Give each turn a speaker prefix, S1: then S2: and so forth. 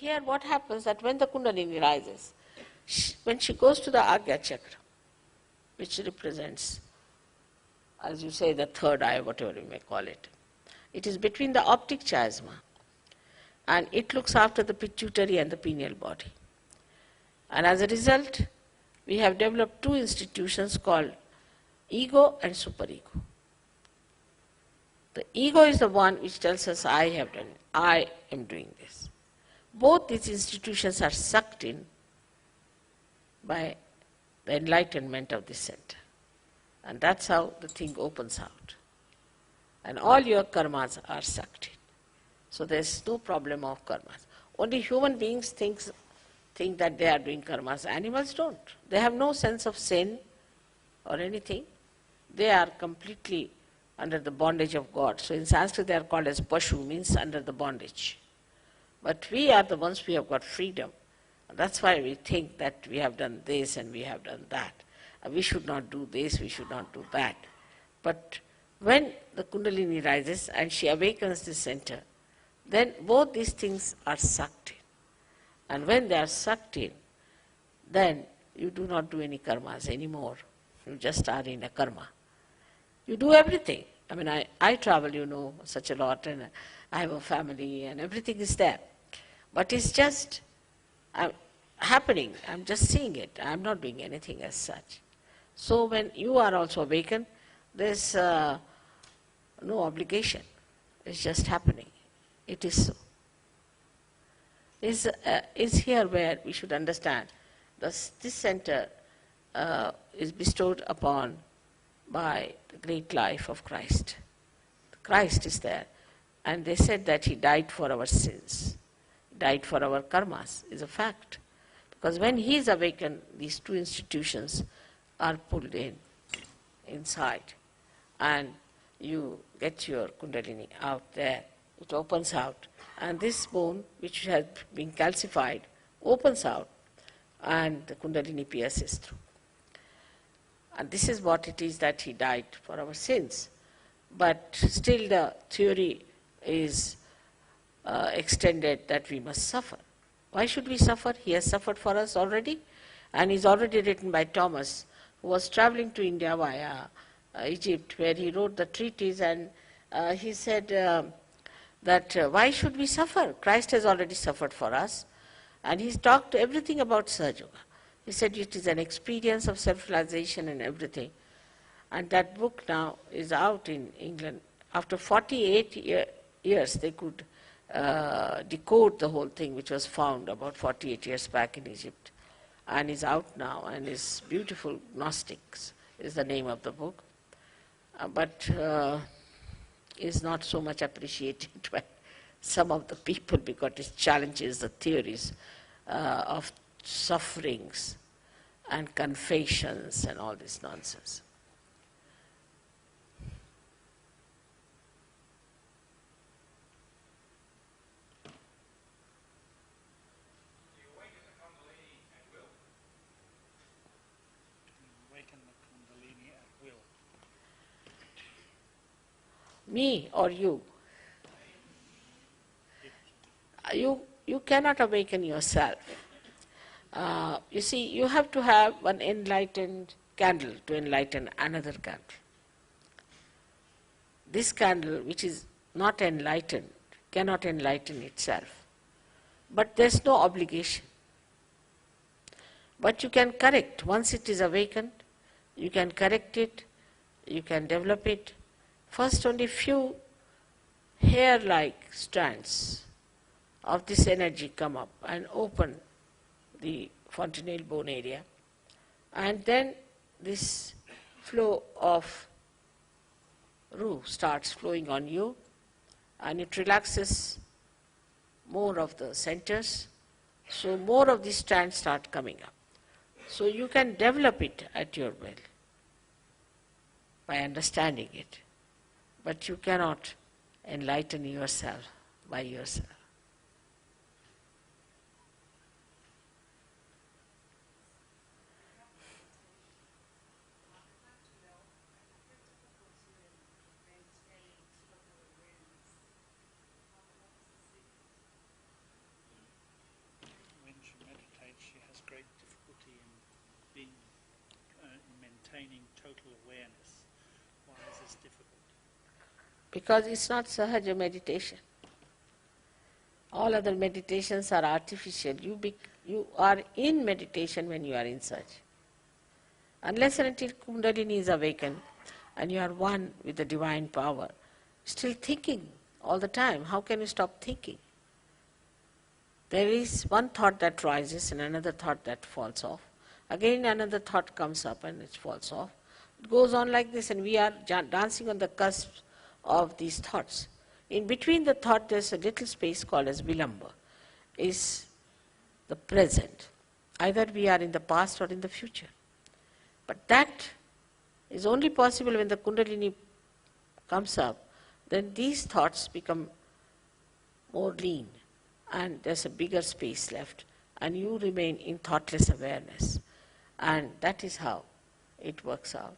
S1: here what happens that when the Kundalini rises, when she goes to the Agnya Chakra, which represents, as you say, the third eye, whatever you may call it, it is between the optic chiasma, and it looks after the pituitary and the pineal body. And as a result, we have developed two institutions called ego and superego. The ego is the one which tells us, I have done it, I am doing this. Both these institutions are sucked in by the enlightenment of this center. And that's how the thing opens out. And all your karmas are sucked in. So there's no problem of karmas. Only human beings think that they are doing karmas. Animals don't. They have no sense of sin or anything. They are completely under the bondage of God. So in Sanskrit they are called as pashu, means under the bondage. But we are the ones who have got freedom. And that's why we think that we have done this and we have done that. And we should not do this, we should not do that. But when the Kundalini rises and she awakens the center, then both these things are sucked in. And when they are sucked in, then you do not do any karmas anymore. You just are in a karma. You do everything. I mean, I travel, you know, such a lot, and I have a family, and everything is there. But it's just happening. I'm just seeing it. I'm not doing anything as such. So when you are also awakened, there's no obligation. It's just happening. It is so. Is here where we should understand this center is bestowed upon by the great life of Christ. Christ is there. And they said that he died for our sins, died for our karmas, is a fact. Because when he is awakened, these two institutions are pulled inside. And you get your Kundalini out there. It opens out. And this bone, which has been calcified, opens out. And the Kundalini pierces through. And this is what it is that he died for our sins. But still the theory is extended that we must suffer. Why should we suffer? He has suffered for us already. And is already written by Thomas, who was traveling to India via Egypt, where he wrote the treatise, and he said that why should we suffer? Christ has already suffered for us. And he's talked everything about Sahaja Yoga. He said it is an experience of self-realization and everything. And that book now is out in England. After 48 years, they could decode the whole thing, which was found about 48 years back in Egypt. And is out now, and is beautiful. Gnostics is the name of the book. But is not so much appreciated by some of the people because it challenges the theories of sufferings and confessions and all this nonsense.
S2: Do you awaken the Kundalini at will?
S3: Awaken the Kundalini at will.
S1: Me or you? You cannot awaken yourself. You see, you have to have one enlightened candle to enlighten another candle. This candle, which is not enlightened, cannot enlighten itself. But there's no obligation. But you can correct. Once it is awakened, you can correct it, you can develop it. First, only few hair-like strands of this energy come up and open the fontanelle bone area. And then this flow of Ru starts flowing on you, and it relaxes more of the centers. So more of these strands start coming up. So you can develop it at your will by understanding it. But you cannot enlighten yourself by yourself.
S3: attaining total awareness. Why is this difficult?
S1: Because it's not sahaja meditation. All other meditations are artificial. You are in meditation when you are in such. Unless and until Kundalini is awakened and you are one with the divine power, still thinking all the time, how can you stop thinking? There is one thought that rises and another thought that falls off. Again another thought comes up and it falls off. It goes on like this, and we are dancing on the cusp of these thoughts. In between the thought there's a little space called as vilamba, is the present. Either we are in the past or in the future. But that is only possible when the Kundalini comes up. Then these thoughts become more lean and there's a bigger space left and you remain in thoughtless awareness. And that is how it works out.